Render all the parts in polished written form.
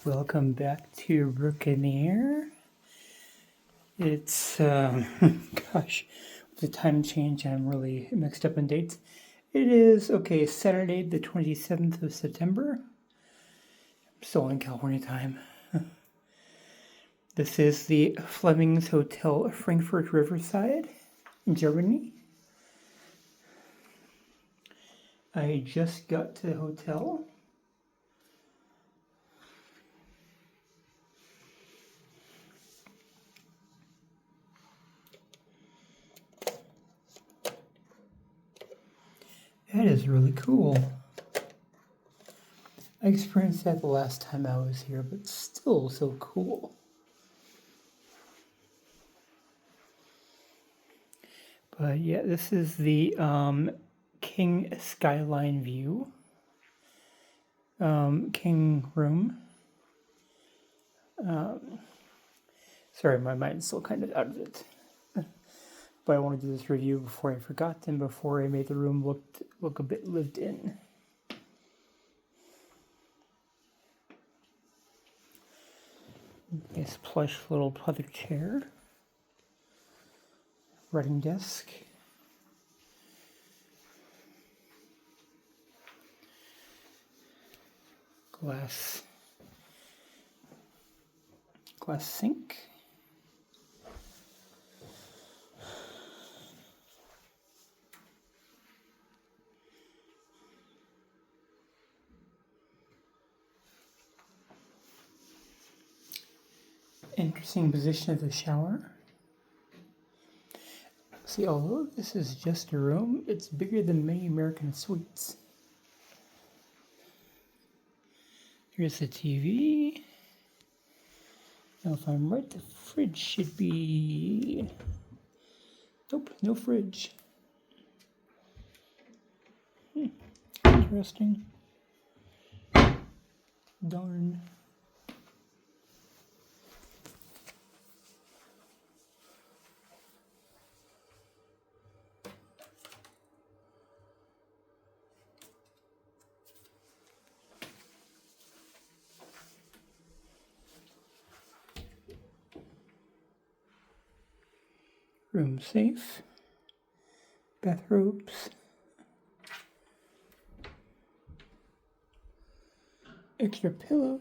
Welcome back to Rickety. It's, gosh, with the time change, I'm really mixed up in dates. It is, Saturday, the 27th of September. I'm still in California time. This is the Flemings Hotel, Frankfurt-Riverside, in Germany. I just got to the hotel. That is really cool. I experienced that the last time I was here, but still so cool. But yeah, this is the King Skyline view. King room. Sorry, my mind's still kind of out of it. But I want to do this review before I forgot and before I made the room look a bit lived in. Nice plush little pleather chair. Writing desk. Glass sink. Interesting position of the shower. See, although this is just a room, it's bigger than many American suites. Here's the TV. Now, if I'm right, the fridge should be... Nope, no fridge. Interesting. Darn. Room safe, bathrobes, extra pillows,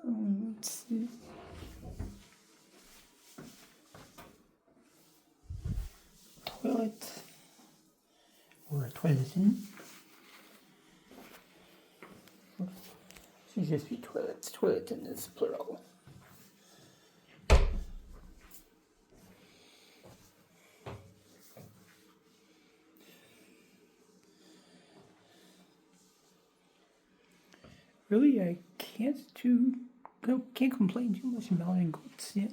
let's see, toilet, or a toiletin. Should just be toilets. Toiletin is plural. Really, I can't complain too much about Malin Goetz yet.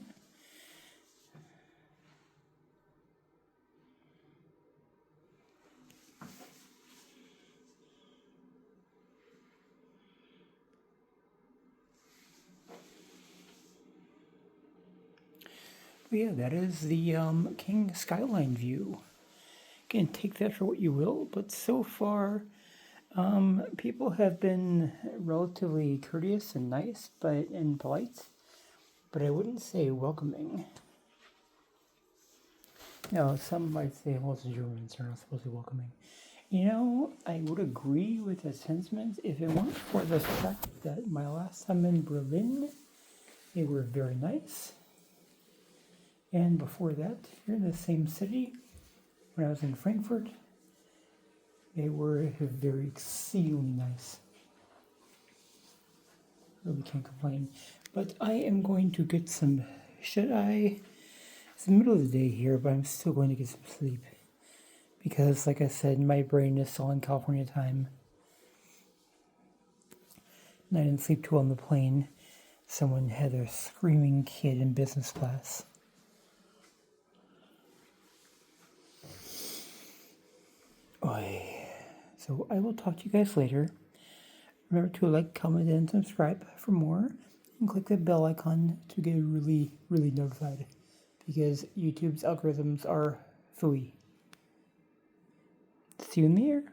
But yeah, that is the King Skyline view. You can take that for what you will, but so far, people have been relatively courteous and nice, and polite, but I wouldn't say welcoming. Now, some might say, well, the Germans are not supposed to be welcoming. You know, I would agree with the sentiment if it weren't for the fact that my last time in Berlin, they were very nice. And before that, here in the same city, when I was in Frankfurt, they were very exceedingly nice. Really can't complain. But I am going to get some shut-eye. It's the middle of the day here, but I'm still going to get some sleep. Because, like I said, my brain is still in California time. And I didn't sleep too well on the plane. Someone had a screaming kid in business class. So I will talk to you guys later. Remember to like, comment, and subscribe for more. And click the bell icon to get really notified. Because YouTube's algorithms are phooey. See you in the air.